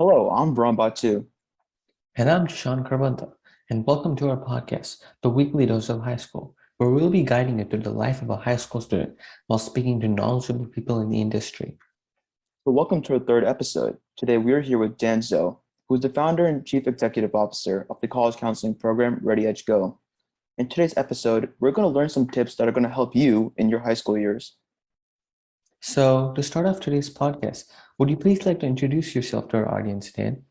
Hello, I'm Braun Batu. And I'm Sean Carbanta, and welcome to our podcast, The Weekly Dose of High School, where we'll be guiding you through the life of a high school student while speaking to knowledgeable people in the industry. So welcome to our third episode. Today we are here with Dan Zhou, who is the founder and chief executive officer of the college counseling program ReadyEdgeGo. In today's episode, we're going to learn some tips that are going to help you in your high school years. So, to start off today's podcast, would you please like to introduce yourself to our audience, Dan?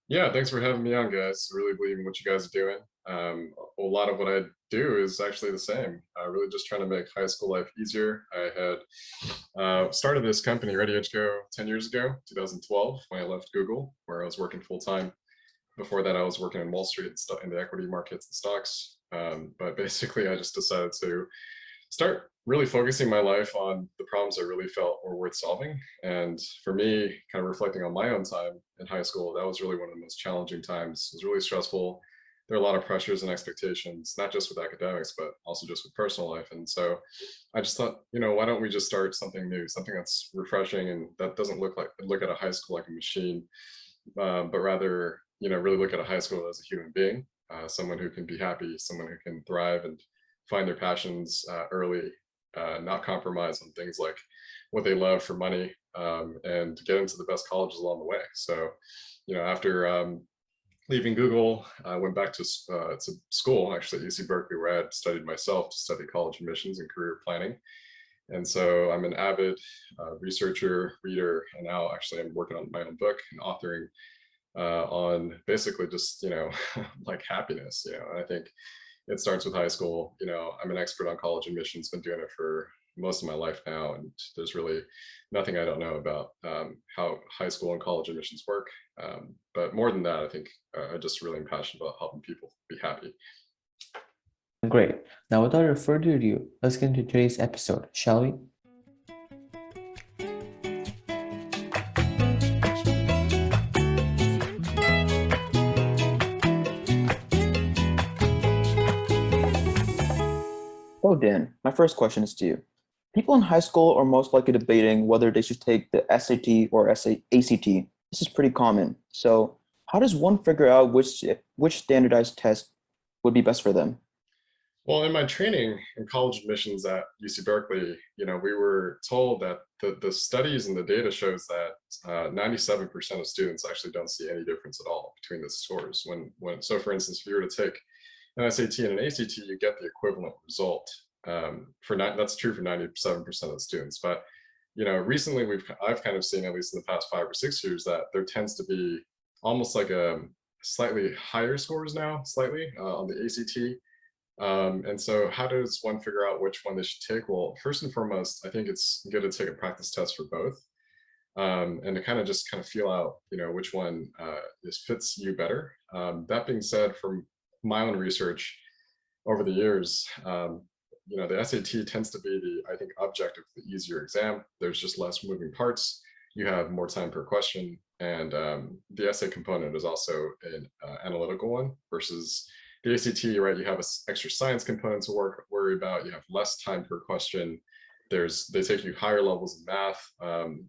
Yeah, thanks for having me on, guys. I really believe in what you guys are doing. A lot of what I do is actually the same. Really just trying to make high school life easier. I had started this company, ReadyEdgeGo, 10 years ago, 2012, when I left Google, where I was working full time. Before that, I was working in Wall Street in the equity markets and stocks. But basically, I just decided to start really focusing my life on the problems I really felt were worth solving. And for me, kind of reflecting on my own time in high school, that was really one of the most challenging times. It was really stressful. There are a lot of pressures and expectations, not just with academics, but also just with personal life. And so I just thought, why don't we just start something new, something that's refreshing and that doesn't look at a high school like a machine, but rather, really look at a high school as a human being, someone who can be happy, someone who can thrive and find their passions early, not compromise on things like what they love for money, and get into the best colleges along the way. So, after leaving Google, I went back to school, actually at UC Berkeley, where I had studied myself to study college admissions and career planning. And so I'm an avid researcher, reader, and now actually I'm working on my own book and authoring on basically just, like happiness, and I think it starts with high school. I'm an expert on college admissions, been doing it for most of my life now, and there's really nothing I don't know about how high school and college admissions work. But more than that, I think I just really am passionate about helping people be happy. Great. Now, without further ado, let's get into today's episode, shall we? So Dan, my first question is to you. People in high school are most likely debating whether they should take the SAT or ACT. This is pretty common. So how does one figure out which standardized test would be best for them? Well, in my training in college admissions at UC Berkeley, we were told that the studies and the data shows that 97% of students actually don't see any difference at all between the scores. So for instance, if you were to take an SAT and an ACT, you get the equivalent result. That's true for 97% of the students. But recently I've kind of seen, at least in the past 5 or 6 years, that there tends to be almost like a slightly higher scores now, slightly on the ACT. And so how does one figure out which one they should take? Well, first and foremost, I think it's good to take a practice test for both, and to kind of feel out, which one fits you better. That being said, from my own research over the years, the SAT tends to be I think, objectively easier exam. There's just less moving parts. You have more time per question. And the essay component is also an analytical one versus the ACT, right? You have an extra science component to worry about. You have less time per question. They take you higher levels of math,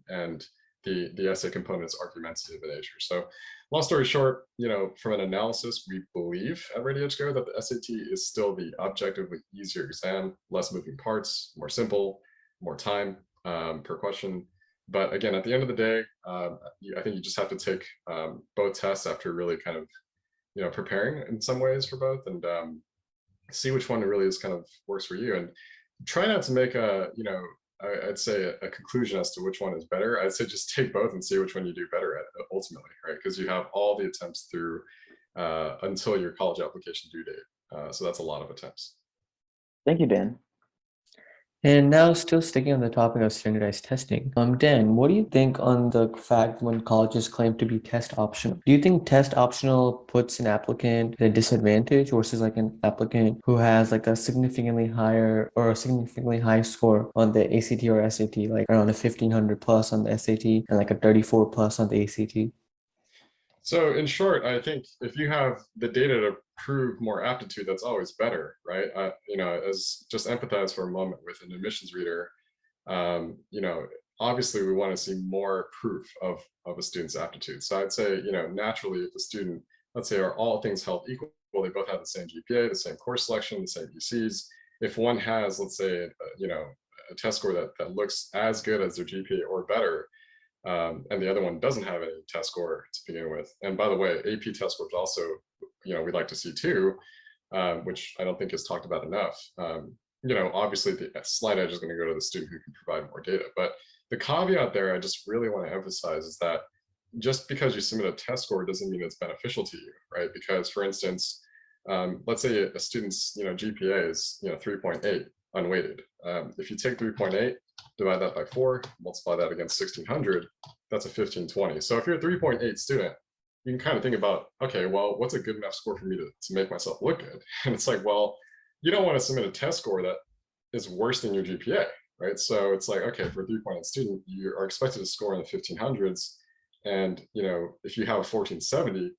and the essay component is argumentative in nature. So long story short, from an analysis, we believe at ReadyEdgeGo that the SAT is still the objectively easier exam, less moving parts, more simple, more time per question. But again, at the end of the day, I think you just have to take both tests after really kind of, preparing in some ways for both, and see which one really is kind of works for you. And try not to make I'd say a conclusion as to which one is better. I'd say just take both and see which one you do better at ultimately, right? Because you have all the attempts through until your college application due date. So that's a lot of attempts. Thank you, Dan. And now, still sticking on the topic of standardized testing, Dan, what do you think on the fact when colleges claim to be test optional? Do you think test optional puts an applicant at a disadvantage versus like an applicant who has like a significantly higher or a significantly high score on the ACT or SAT, like around a 1500 plus on the SAT and like a 34 plus on the ACT? So in short, I think if you have the data to prove more aptitude, that's always better, right? As just empathize for a moment with an admissions reader, obviously we want to see more proof of a student's aptitude. So I'd say, naturally, if a student, let's say, are all things held equal, they both have the same GPA, the same course selection, the same ECs. If one has, let's say, a test score that looks as good as their GPA or better, and the other one doesn't have any test score to begin with. And by the way, AP test scores also, we'd like to see too, which I don't think is talked about enough. Obviously the slight edge is going to go to the student who can provide more data. But the caveat there, I just really want to emphasize, is that just because you submit a test score doesn't mean it's beneficial to you, right? Because, for instance, let's say a student's GPA is 3.8 unweighted. If you take 3.8, divide that by 4, multiply that against 1600, that's a 1520. So if you're a 3.8 student, you can kind of think about, okay, well, what's a good enough score for me to make myself look good? And it's like, well, you don't want to submit a test score that is worse than your GPA, right? So it's like, okay, for a 3.8 student, you are expected to score in the 1500s. And if you have a 1470,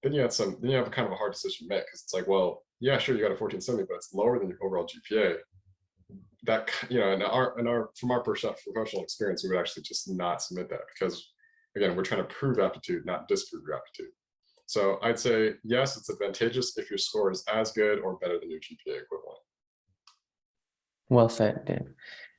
then you have a kind of a hard decision to make, because it's like, well, yeah, sure, you got a 1470, but it's lower than your overall GPA. That, from our professional experience, we would actually just not submit that, because again, we're trying to prove aptitude, not disprove your aptitude. So I'd say, yes, it's advantageous if your score is as good or better than your GPA equivalent. Well said, Dan.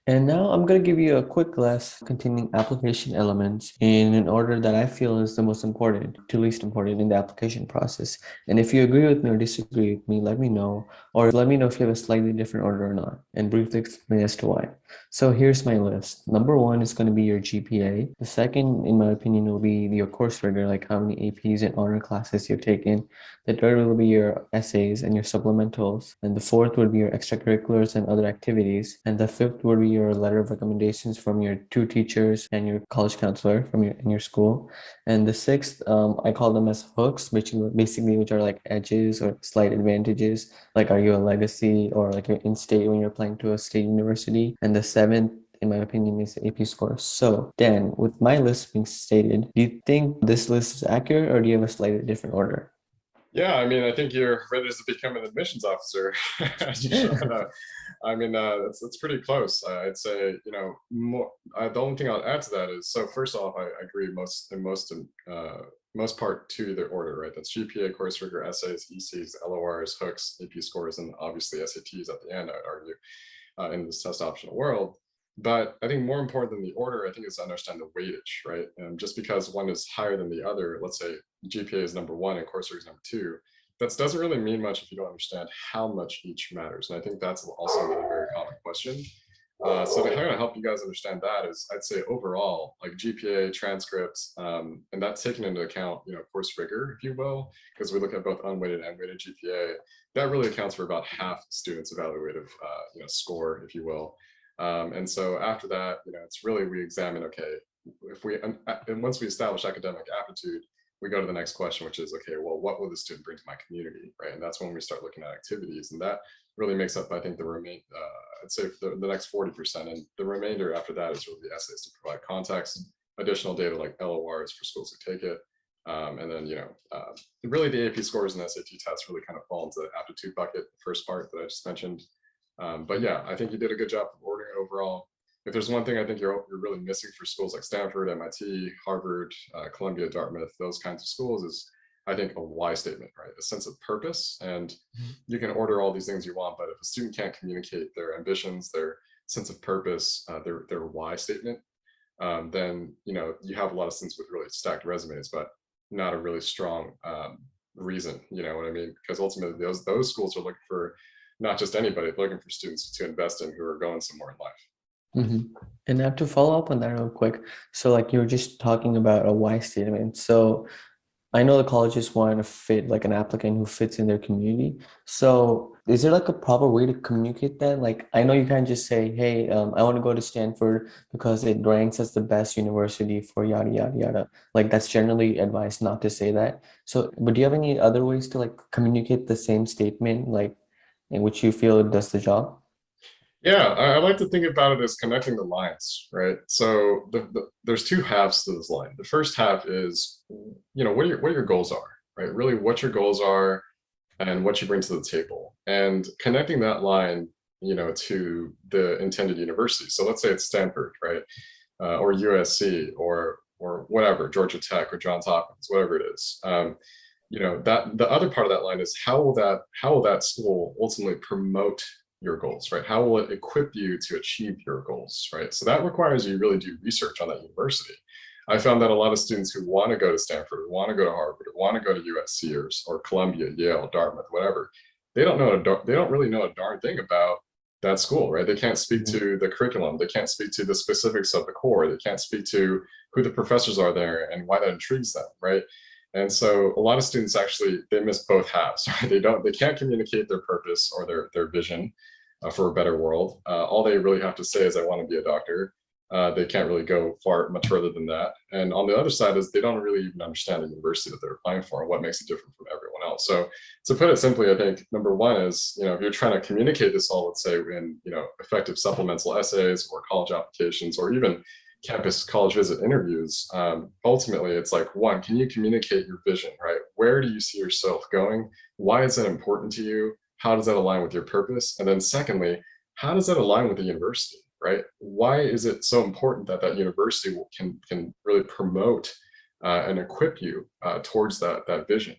And now I'm going to give you a quick list containing application elements in an order that I feel is the most important to least important in the application process. And if you agree with me or disagree with me, let me know, or let me know if you have a slightly different order or not, and briefly explain as to why. So here's my list. Number 1 is going to be your GPA. The second, in my opinion, will be your course rigor, like how many APs and honor classes you've taken. The third will be your essays and your supplementals. And the fourth would be your extracurriculars and other activities. And the fifth would be your letter of recommendations from your 2 teachers and your college counselor in your school. And the sixth, I call them as hooks, which are like edges or slight advantages. Like, are you a legacy, or like you're in state when you're applying to a state university? And the seventh, in my opinion, is the AP score. So Dan, with my list being stated, do you think this list is accurate, or do you have a slightly different order? Yeah, I mean, I think you're ready to become an admissions officer. That's pretty close. I'd say, more. The only thing I'll add to that is, so first off, I agree most part to the order, right? That's GPA, course rigor, essays, ECs, LORs, hooks, AP scores, and obviously SATs at the end, I'd argue, in this test optional world. But I think more important than the order, I think, is to understand the weightage, right? And just because one is higher than the other, let's say GPA is number 1 and course rigor is number 2, that doesn't really mean much if you don't understand how much each matters. And I think that's also another very common question. So to kind of help you guys understand that is, I'd say overall, like GPA, transcripts, and that's taken into account, course rigor, if you will, because we look at both unweighted and weighted GPA. That really accounts for about half students' evaluative, score, if you will. And so after that, it's really, we examine, okay, and once we establish academic aptitude, we go to the next question, which is, okay, well, what will the student bring to my community, right? And that's when we start looking at activities, and that really makes up, I think, I'd say the next 40%, and the remainder after that is really the essays to provide context, additional data like LORs for schools who take it, and then, really the AP scores and SAT tests really kind of fall into the aptitude bucket, the first part that I just mentioned. But yeah, I think you did a good job of ordering it overall. If there's one thing I think you're really missing for schools like Stanford, MIT, Harvard, Columbia, Dartmouth, those kinds of schools, is, I think, a why statement, right? A sense of purpose. And you can order all these things you want, but if a student can't communicate their ambitions, their sense of purpose, their why statement, then you have a lot of students with really stacked resumes, but not a really strong reason. You know what I mean? Because ultimately, those schools are looking for not just anybody, looking for students to invest in who are going somewhere in life. And I have to follow up on that real quick. So like you were just talking about a why statement. So I know the colleges want to fit like an applicant who fits in their community. So is there like a proper way to communicate that? Like, I know you can't just say, hey, I want to go to Stanford because it ranks as the best university for yada, yada, yada. Like, that's generally advised not to say that. So, but do you have any other ways to like communicate the same statement, like in which you feel it does the job? Yeah, I like to think about it as connecting the lines, right? So there's 2 halves to this line. The first half is, what your goals are, right? Really, what your goals are and what you bring to the table, and connecting that line, to the intended university. So let's say it's Stanford, right? or USC or whatever, Georgia Tech or Johns Hopkins, whatever it is. That the other part of that line is how will that school ultimately promote your goals, right? How will it equip you to achieve your goals, right? So that requires you really do research on that university. I found that a lot of students who want to go to Stanford, or want to go to Harvard, or want to go to USC or Columbia, Yale, Dartmouth, whatever, they don't really know a darn thing about that school, right? They can't speak to the curriculum. They can't speak to the specifics of the core. They can't speak to who the professors are there and why that intrigues them, right? And so a lot of students actually, they miss both halves, right? They can't communicate their purpose or their vision for a better world. All they really have to say is, I want to be a doctor. They can't really go much further than that. And on the other side is they don't really even understand the university that they're applying for and what makes it different from everyone else. So to put it simply, I think number one is, if you're trying to communicate this all, let's say in, effective supplemental essays or college applications or even campus college visit interviews, ultimately it's like, one, can you communicate your vision, right? Where do you see yourself going? Why is that important to you? How does that align with your purpose? And then secondly, how does that align with the university, right? Why is it so important that that university can really promote and equip you towards that vision?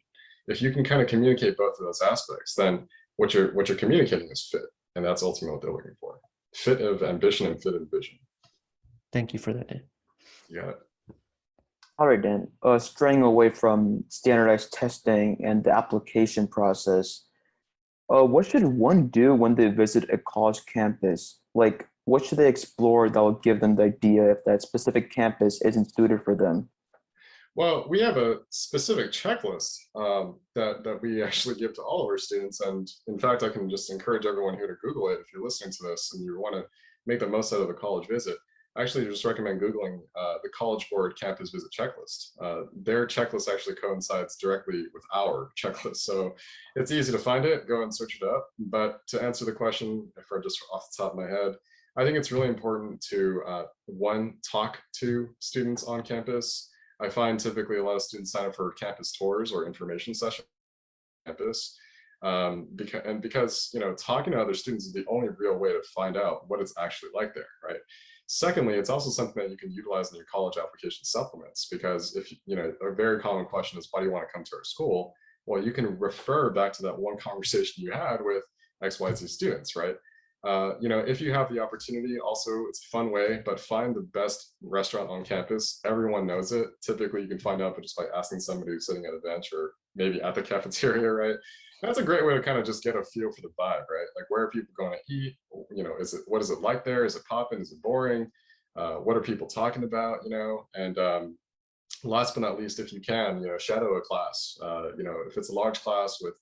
If you can kind of communicate both of those aspects, then what you're communicating is fit, and that's ultimately what they're looking for: fit of ambition and fit of vision. Thank you for that, Dan. You got it. All right, Dan. Straying away from standardized testing and the application process, what should one do when they visit a college campus? Like, what should they explore that will give them the idea if that specific campus isn't suited for them? Well, we have a specific checklist that we actually give to all of our students. And in fact, I can just encourage everyone here to Google it if you're listening to this and you want to make the most out of a college visit. I actually just recommend Googling the College Board Campus Visit Checklist. Their checklist actually coincides directly with our checklist. So it's easy to find it, go and search it up. But to answer the question, if I just off the top of my head, I think it's really important to, one, talk to students on campus. I find typically a lot of students sign up for campus tours or information sessions on campus. Because talking to other students is the only real way to find out what it's actually like there, right? Secondly, it's also something that you can utilize in your college application supplements, because if a very common question is, why do you want to come to our school? Well, you can refer back to that one conversation you had with XYZ students, right? If you have the opportunity, also it's a fun way, but find the best restaurant on campus. Everyone knows it. Typically, you can find out just by asking somebody who's sitting at a bench or maybe at the cafeteria, right? That's a great way to kind of just get a feel for the vibe, right? Like, where are people going to eat? What is it like there? Is it popping? Is it boring? What are people talking about? And last but not least, if you can, shadow a class. If it's a large class with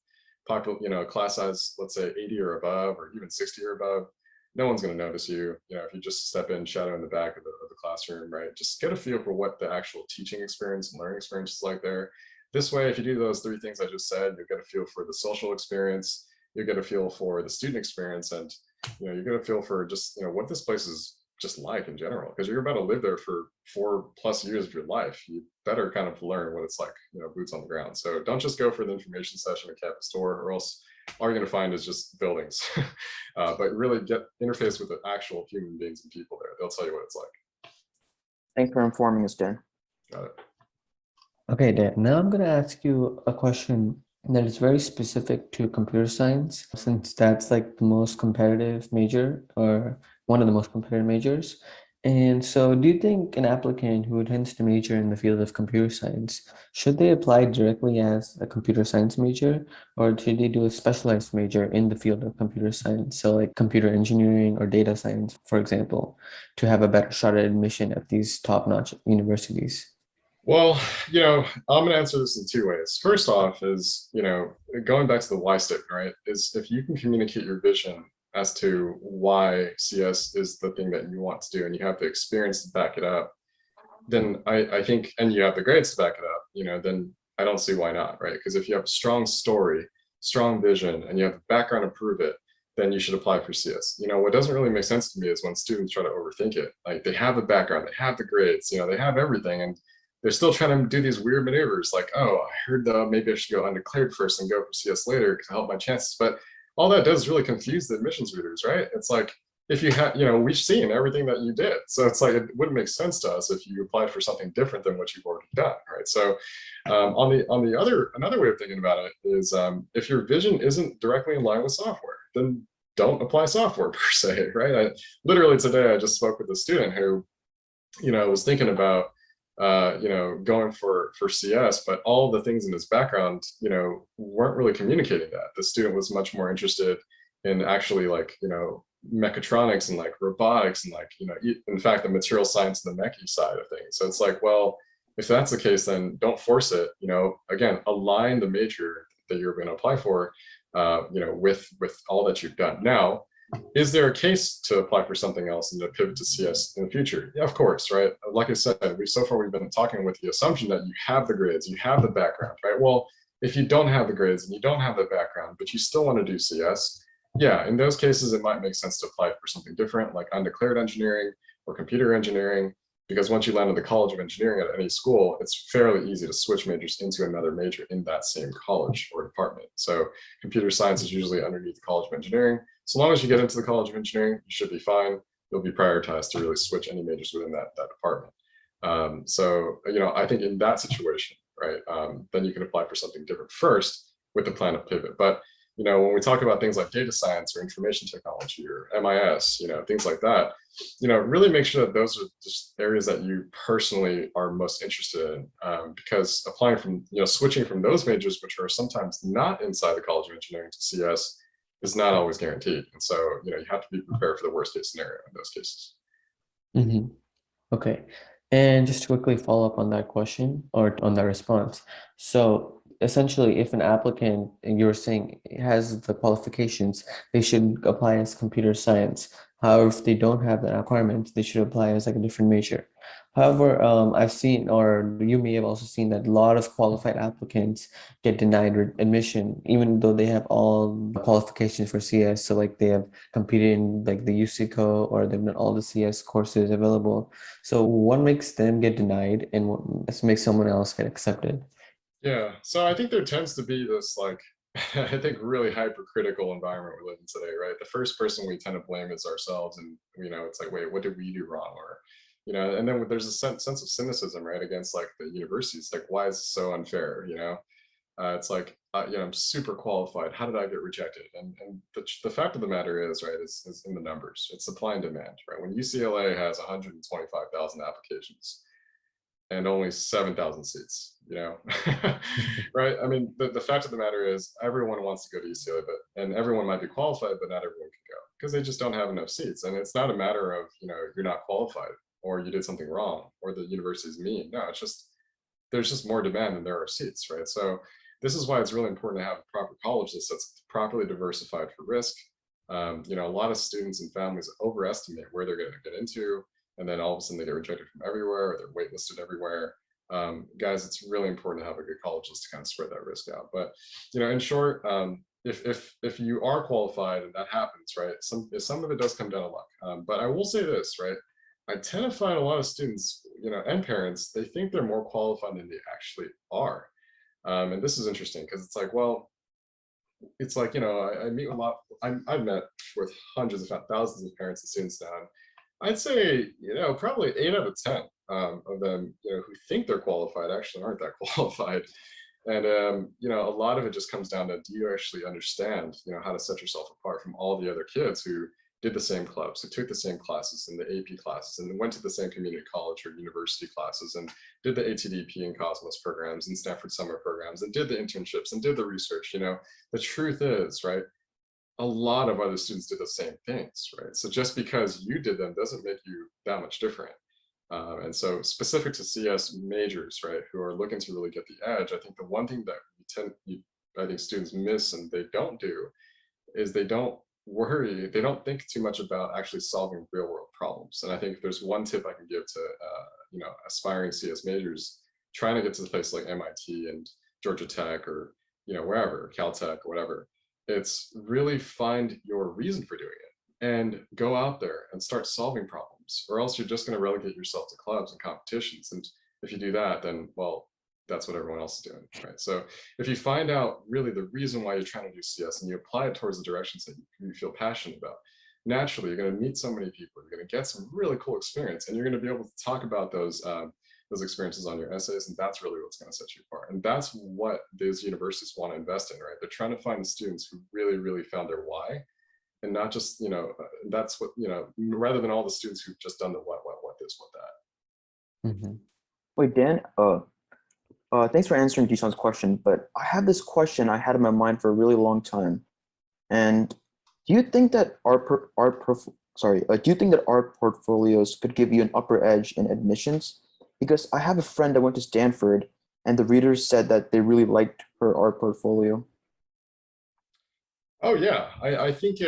class size, let's say 80 or above, or even 60 or above, no one's going to notice you. If you just step in, shadow in the back of the classroom, right? Just get a feel for what the actual teaching experience and learning experience is like there. This way, if you do those three things I just said, you'll get a feel for the social experience, you'll get a feel for the student experience, and you get a feel for just what this place is just like in general, because you're about to live there for 4+ years of your life. You better kind of learn what it's like, boots on the ground. So don't just go for the information session at campus tour, or else all you're going to find is just buildings. But really get interface with the actual human beings and people there. They'll tell you what it's like. Thanks for informing us, Dan. Got it. Okay, Dan, now I'm going to ask you a question that is very specific to computer science, since that's like the most competitive major, or one of the most competitive majors. And so do you think an applicant who intends to major in the field of computer science, should they apply directly as a computer science major, or should they do a specialized major in the field of computer science? So like computer engineering or data science, for example, to have a better shot at admission at these top-notch universities? Well, I'm going to answer this in two ways. First off is, going back to the why statement, right? Is if you can communicate your vision as to why CS is the thing that you want to do, and you have the experience to back it up, then I think, and you have the grades to back it up, then I don't see why not, right? Because if you have a strong story, strong vision, and you have the background to prove it, then you should apply for CS. What doesn't really make sense to me is when students try to overthink it. Like, they have the background, they have the grades, they have everything, and they're still trying to do these weird maneuvers like, oh, I heard maybe I should go undeclared first and go for CS later to help my chances. But all that does is really confuse the admissions readers, right? It's like, if you had, you know, we've seen everything that you did. So it's like, it wouldn't make sense to us if you applied for something different than what you've already done, right? So another way of thinking about it is if your vision isn't directly in line with software, then don't apply software per se, right? Literally today, I just spoke with a student who, you know, was thinking about, you know, going for CS, but all the things in his background, you know, weren't really communicating that. The student was much more interested in actually, like, you know, mechatronics and like robotics and like, you know, in fact, the material science and the mechy side of things. So it's like, well, if that's the case, then don't force it. You know, again, align the major that you're going to apply for, you know, with all that you've done. Now, is there a case to apply for something else and to pivot to CS in the future? Yeah, of course, right? Like I said, we've been talking with the assumption that you have the grades, you have the background, right? Well, if you don't have the grades and you don't have the background, but you still want to do CS, yeah, in those cases, it might make sense to apply for something different, like undeclared engineering or computer engineering, because once you land at the College of Engineering at any school, it's fairly easy to switch majors into another major in that same college or department. So computer science is usually underneath the College of Engineering. So long as you get into the College of Engineering, you should be fine. You'll be prioritized to really switch any majors within that department. So, you know, I think in that situation, right, then you can apply for something different first with the plan of pivot. But you know, when we talk about things like data science or information technology or MIS, you know, things like that, you know, really make sure that those are just areas that you personally are most interested in, because applying from, you know, switching from those majors, which are sometimes not inside the College of Engineering to CS, is not always guaranteed. And so, you know, you have to be prepared for the worst case scenario in those cases. Mm-hmm. Okay. And just to quickly follow up on that question or on that response. So essentially, if an applicant, and you're saying has the qualifications, they should apply as computer science. However, if they don't have the requirements, they should apply as like a different major. However, I've seen, or you may have also seen, that a lot of qualified applicants get denied admission, even though they have all the qualifications for CS. So like they have competed in like the UCCO, or they've done all the CS courses available. So what makes them get denied and what makes someone else get accepted? Yeah, so I think there tends to be this, like, I think really hypercritical environment we live in today, right? The first person we tend to blame is ourselves, and you know, it's like, wait, what did we do wrong? Or, you know, and then there's a sense of cynicism, right, against like the universities, like, why is it so unfair? You know, it's like, you know, I'm super qualified. How did I get rejected? And the fact of the matter is, right, is in the numbers. It's supply and demand, right? When UCLA has 125,000 applications and only 7,000 seats, you know, right? I mean, the fact of the matter is everyone wants to go to UCLA, and everyone might be qualified, but not everyone can go because they just don't have enough seats. And it's not a matter of, you know, you're not qualified or you did something wrong or the university's mean. No, it's just, there's just more demand than there are seats, right? So this is why it's really important to have a proper college list that's properly diversified for risk. You know, a lot of students and families overestimate where they're going to get into, and then all of a sudden they get rejected from everywhere or they're waitlisted everywhere. Guys, it's really important to have a good college list to kind of spread that risk out. But, you know, in short, if you are qualified and that happens, right, some of it does come down to luck. But I will say this, right, I tend to find a lot of students, you know, and parents, they think they're more qualified than they actually are. And this is interesting because it's like, well, it's like, you know, I meet a lot, I've met with hundreds of thousands of parents and students now. I'd say, you know, probably 8 out of 10 of them, you know, who think they're qualified actually aren't that qualified. And, you know, a lot of it just comes down to, do you actually understand, you know, how to set yourself apart from all the other kids who did the same clubs, who took the same classes in the AP classes and went to the same community college or university classes and did the ATDP and Cosmos programs and Stanford summer programs and did the internships and did the research. You know, the truth is, right, a lot of other students did the same things, right? So just because you did them doesn't make you that much different. And so specific to CS majors, right, who are looking to really get the edge, I think the one thing that I think students miss and they don't do is they don't worry, they don't think too much about actually solving real world problems. And I think if there's one tip I can give to, you know, aspiring CS majors trying to get to the place like MIT and Georgia Tech or, you know, wherever, Caltech or whatever, it's really find your reason for doing it and go out there and start solving problems, or else you're just going to relegate yourself to clubs and competitions. And if you do that, then, well, that's what everyone else is doing, right? So if you find out really the reason why you're trying to do CS and you apply it towards the directions that you feel passionate about, naturally you're going to meet so many people, you're going to get some really cool experience, and you're going to be able to talk about those experiences on your essays, and that's really what's going to set you apart. And that's what these universities want to invest in, right? They're trying to find the students who really found their why, and not just, that's what, rather than all the students who've just done the what this, what that. Mm-hmm. Wait, Dan, thanks for answering Jishan's question, but I have this question I had in my mind for a really long time. And do you think that do you think that art portfolios could give you an upper edge in admissions? Because I have a friend that went to Stanford, and the readers said that they really liked her art portfolio. Oh yeah, I think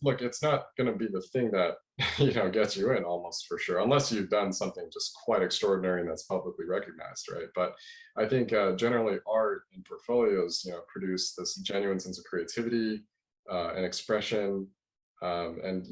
look, it's not going to be the thing that gets you in, almost for sure, unless you've done something just quite extraordinary and that's publicly recognized, right? But I think generally art and portfolios produce this genuine sense of creativity and expression, and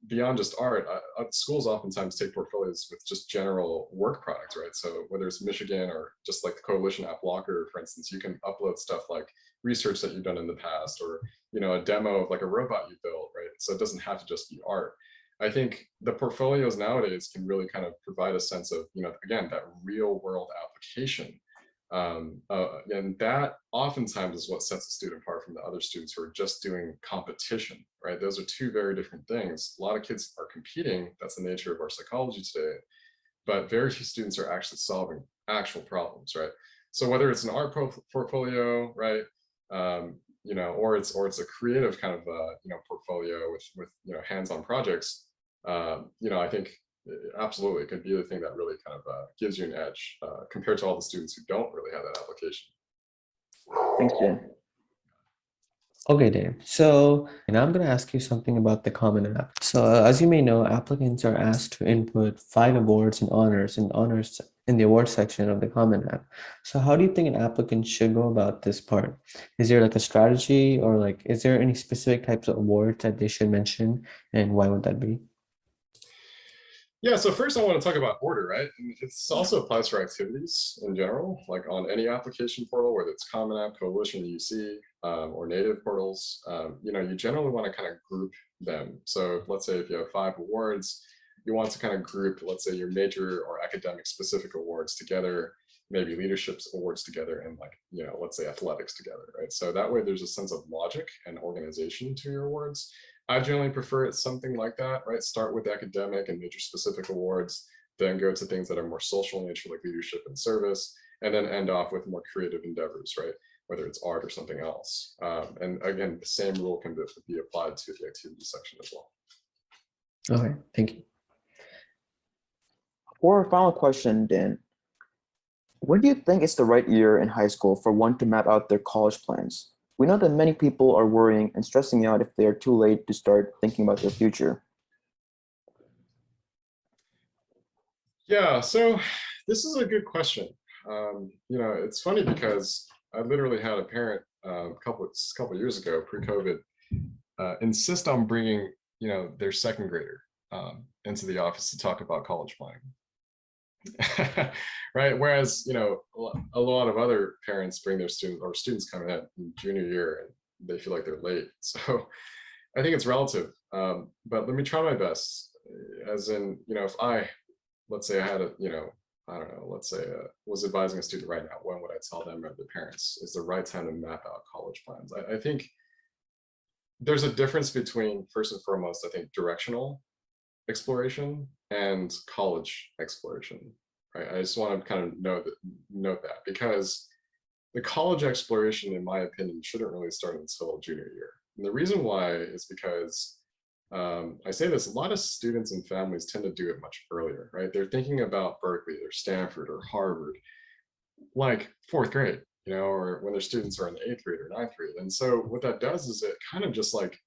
beyond just art, schools oftentimes take portfolios with just general work products, right? So whether it's Michigan or just like the Coalition App Locker, for instance, you can upload stuff like research that you've done in the past, or a demo of like a robot you built, right? So it doesn't have to just be art. I think the portfolios nowadays can really kind of provide a sense of, again, that real world application. And that oftentimes is what sets a student apart from the other students who are just doing competition, right? Those are two very different things. A lot of kids are competing. That's the nature of our psychology today. But very few students are actually solving actual problems, right? So whether it's an art portfolio, right, or it's a creative kind of portfolio with hands-on projects, I think absolutely it could be the thing that really kind of gives you an edge compared to all the students who don't really have that application. Thanks, Dan. Okay, Dave. So, and I'm going to ask you something about the Common App. So, as you may know, applicants are asked to input 5 awards and honors in the awards section of the Common App. So, how do you think an applicant should go about this part? Is there like a strategy, or like, is there any specific types of awards that they should mention, and why would that be? Yeah, so first I want to talk about order, right? And it's also applies for activities in general, like on any application portal, whether it's Common App, Coalition, UC, or native portals, you generally want to kind of group them. So let's say if you have 5 awards, you want to kind of group, let's say, your major or academic specific awards together, maybe leadership awards together, and like, let's say athletics together, right? So that way there's a sense of logic and organization to your awards. I generally prefer it something like that, right? Start with academic and major specific awards, then go to things that are more social in nature, like leadership and service, and then end off with more creative endeavors, right? Whether it's art or something else. And again, the same rule can be applied to the activity section as well. Okay, thank you. For our final question, Dan, when do you think it's the right year in high school for one to map out their college plans? We know that many people are worrying and stressing out if they are too late to start thinking about their future. Yeah, so this is a good question. It's funny because I literally had a parent a couple years ago, pre-COVID, insist on bringing their second grader into the office to talk about college planning. Right, whereas a lot of other parents bring their students come in junior year and they feel like they're late. So I think it's relative, but let me try my best. As in, if let's say I had I don't know, let's say was advising a student right now, when would I tell them or the parents is the right time to map out college plans? I think there's a difference between, first and foremost, I think directional exploration and college exploration, right? I just want to kind of note that because the college exploration, in my opinion, shouldn't really start until junior year. And the reason why is because I say this, a lot of students and families tend to do it much earlier, right? They're thinking about Berkeley or Stanford or Harvard, like 4th grade, or when their students are in the 8th grade or 9th grade. And so what that does is it kind of just like,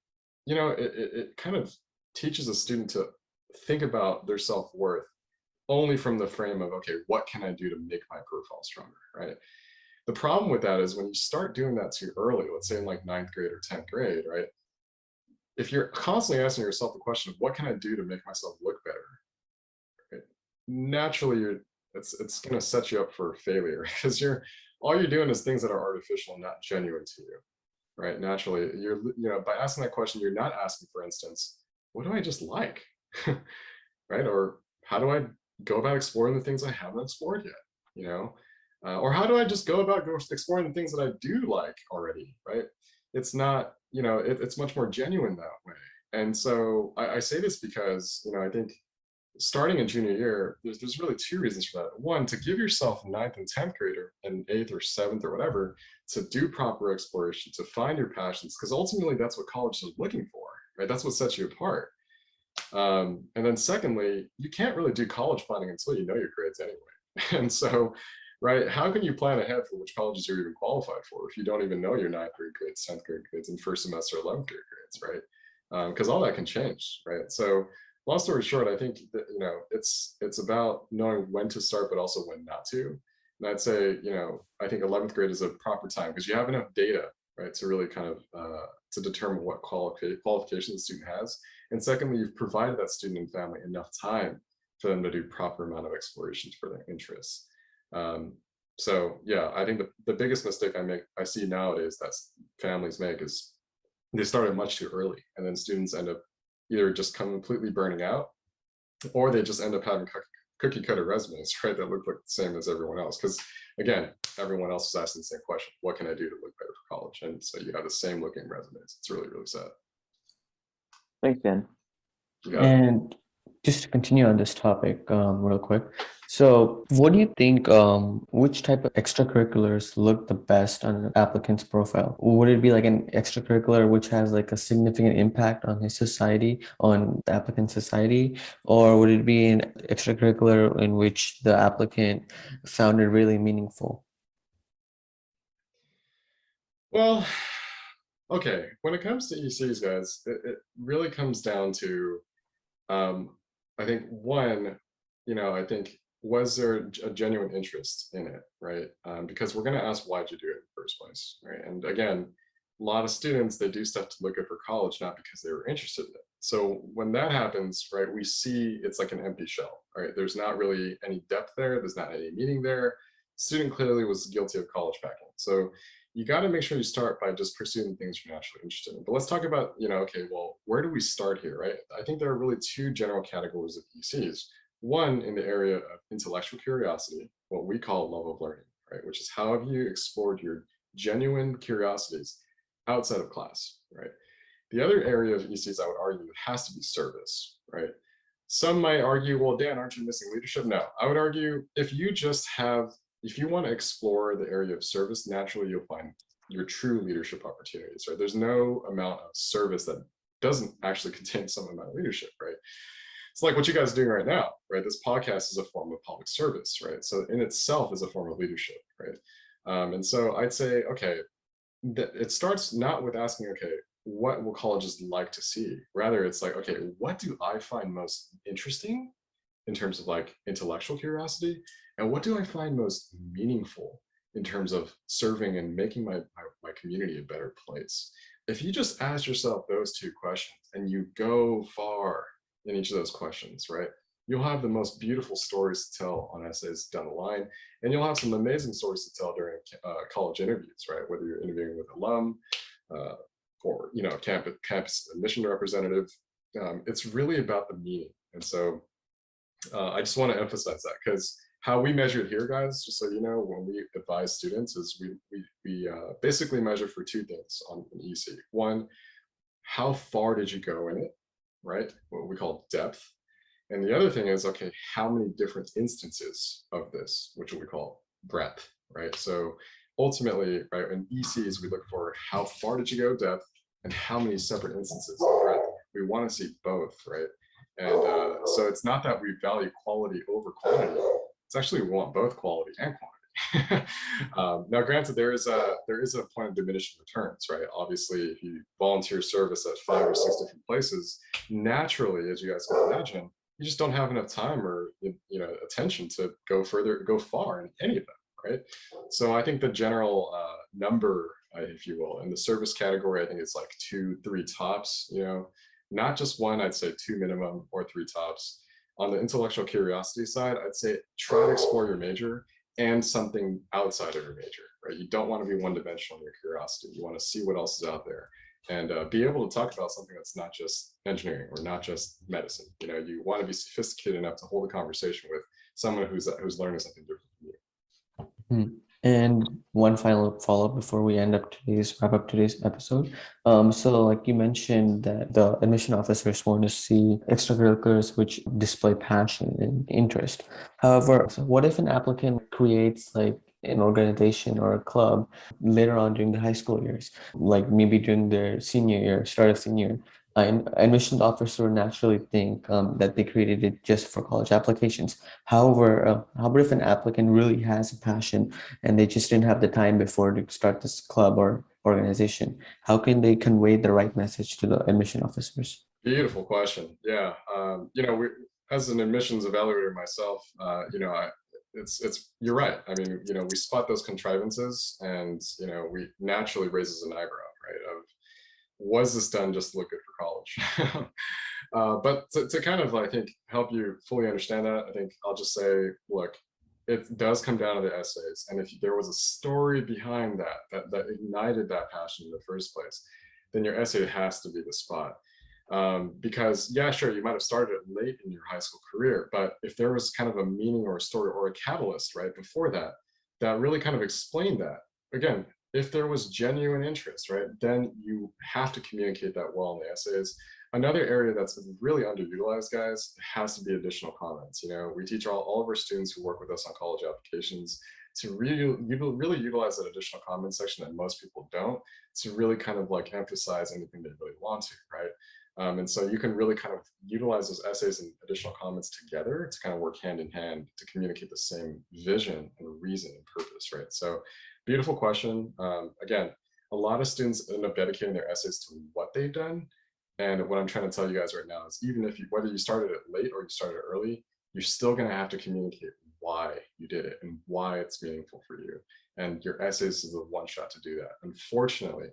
it kind of teaches a student to think about their self-worth only from the frame of, okay, what can I do to make my profile stronger, right? The problem with that is when you start doing that too early, let's say in like 9th grade or 10th grade, right? If you're constantly asking yourself the question of what can I do to make myself look better, right? Naturally, it's going to set you up for failure because all you're doing is things that are artificial and not genuine to you, right? Naturally, by asking that question, you're not asking, for instance, what do I just like? Right? Or how do I go about exploring the things I haven't explored yet? You know, or how do I just go about exploring the things that I do like already? Right? It's not, you know, it's much more genuine that way. And so I say this because, you know, I think starting in junior year, there's really two reasons for that. One, to give yourself ninth and 10th grade and eighth or seventh or whatever, to do proper exploration, to find your passions, because ultimately that's what college is looking for, right? That's what sets you apart. And then secondly, you can't really do college planning until you know your grades anyway. And so, right, how can you plan ahead for which colleges you're even qualified for if you don't even know your ninth grade grades, 10th grade grades, and first semester 11th grade grades, right? Because all that can change, right? So long story short, I think that, you know, it's about knowing when to start, but also when not to. And I'd say, you know, I think 11th grade is a proper time because you have enough data, right, to really kind of to determine what qualification the student has. And secondly, you've provided that student and family enough time for them to do proper amount of explorations for their interests. So yeah, I think the biggest mistake I see nowadays that families make is they started much too early, and then students end up either just completely burning out, or they just end up having cookie cutter resumes, right, that look like the same as everyone else. Because again, everyone else is asking the same question: what can I do to look better for college? And so you have the same looking resumes. It's really, really sad. Thanks, Dan. And just to continue on this topic, real quick. So what do you think, which type of extracurriculars look the best on an applicant's profile? Would it be like an extracurricular which has like a significant impact on his society, on the applicant's society? Or would it be an extracurricular in which the applicant found it really meaningful? Well, okay, when it comes to ECs, guys, it really comes down to, I think one, you know, I think, was there a genuine interest in it, right? Because we're going to ask, why'd you do it in the first place, right? And again, a lot of students, they do stuff to look good for college, not because they were interested in it. So when that happens, right, we see it's like an empty shell, right? There's not really any depth there. There's not any meaning there. Student clearly was guilty of college packing. So you got to make sure you start by just pursuing things you're naturally interested in. But let's talk about, you know, okay, well, where do we start here, right? I think there are really two general categories of ECs. One in the area of intellectual curiosity, what we call love of learning, right? Which is how have you explored your genuine curiosities outside of class, right? The other area of ECs, I would argue, has to be service, right? Some might argue, well, Dan, aren't you missing leadership? No, I would argue if you want to explore the area of service, naturally you'll find your true leadership opportunities, right? There's no amount of service that doesn't actually contain some amount of leadership, right? It's like what you guys are doing right now, right? This podcast is a form of public service, right? So in itself is a form of leadership, right? And so I'd say, okay, it starts not with asking, okay, what will colleges like to see? Rather, it's like, okay, what do I find most interesting in terms of like intellectual curiosity? And what do I find most meaningful in terms of serving and making my community a better place? If you just ask yourself those two questions and you go far in each of those questions, right, you'll have the most beautiful stories to tell on essays down the line, and you'll have some amazing stories to tell during college interviews, right? Whether you're interviewing with alum or, you know, campus admission representative, it's really about the meaning. And so I just want to emphasize that, because how we measure it here, guys, just so you know, when we advise students, is we basically measure for two things on an EC. One, how far did you go in it, right? What we call depth. And the other thing is, okay, how many different instances of this, which we call breadth, right? So ultimately, right, in ECs, we look for how far did you go depth and how many separate instances of breadth. We want to see both, right? And so it's not that we value quality over quantity. It's actually we want both quality and quantity. Now, granted, there is a point of diminishing returns, right? Obviously, if you volunteer service at 5 or 6 different places, naturally, as you guys can imagine, you just don't have enough time or, you know, attention to go far in any of them, right? So I think the general number, if you will, in the service category, I think it's like 2, 3 tops, you know, not just one. I'd say 2 minimum or 3 tops. On the intellectual curiosity side, I'd say try to explore your major and something outside of your major, right? You don't want to be one-dimensional in your curiosity. You want to see what else is out there. and be able to talk about something that's not just engineering or not just medicine. You want to be sophisticated enough to hold a conversation with someone who's learning something different from you. And one final follow-up before we wrap up today's episode. So like you mentioned that the admission officers want to see extracurriculars which display passion and interest. However, so what if an applicant creates like an organization or a club later on during the high school years, like maybe during their senior year, start of senior year? An admissions officer naturally think that they created it just for college applications. However, how about if an applicant really has a passion and they just didn't have the time before to start this club or organization? How can they convey the right message to the admission officers? Beautiful question. Yeah. We, as an admissions evaluator myself, you're right. I mean, we spot those contrivances, and we naturally raises an eyebrow, right? Of, was this done just to look good for college? But to kind of, I think, help you fully understand that, I think I'll just say, look, it does come down to the essays. And if there was a story behind that ignited that passion in the first place, then your essay has to be the spot. Because yeah, sure, you might have started it late in your high school career, but if there was kind of a meaning or a story or a catalyst right before that, that really kind of explained that, again, if there was genuine interest, right, then you have to communicate that well in the essays. Another area that's really underutilized, guys, has to be additional comments. We teach all of our students who work with us on college applications to really utilize that additional comment section that most people don't, to really kind of like emphasize anything they really want to, right? And so you can really kind of utilize those essays and additional comments together to kind of work hand in hand to communicate the same vision and reason and purpose, right? So beautiful question. Again, a lot of students end up dedicating their essays to what they've done. And what I'm trying to tell you guys right now is, even if whether you started it late or you started it early, you're still going to have to communicate why you did it and why it's meaningful for you. And your essays is the one shot to do that. Unfortunately,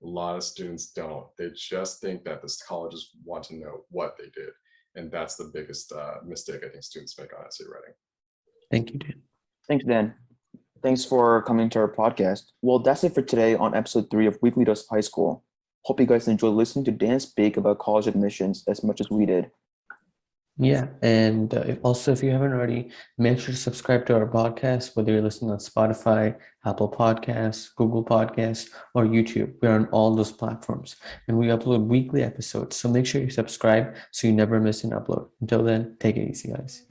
a lot of students don't. They just think that the colleges want to know what they did. And that's the biggest mistake I think students make on essay writing. Thank you, Dan. Thanks, Dan. Thanks for coming to our podcast. Well, that's it for today on episode 3 of Weekly Dose of High School. Hope you guys enjoyed listening to Dan speak about college admissions as much as we did. Yeah, and if you haven't already, make sure to subscribe to our podcast, whether you're listening on Spotify, Apple Podcasts, Google Podcasts, or YouTube. We're on all those platforms, and we upload weekly episodes. So make sure you subscribe so you never miss an upload. Until then, take it easy, guys.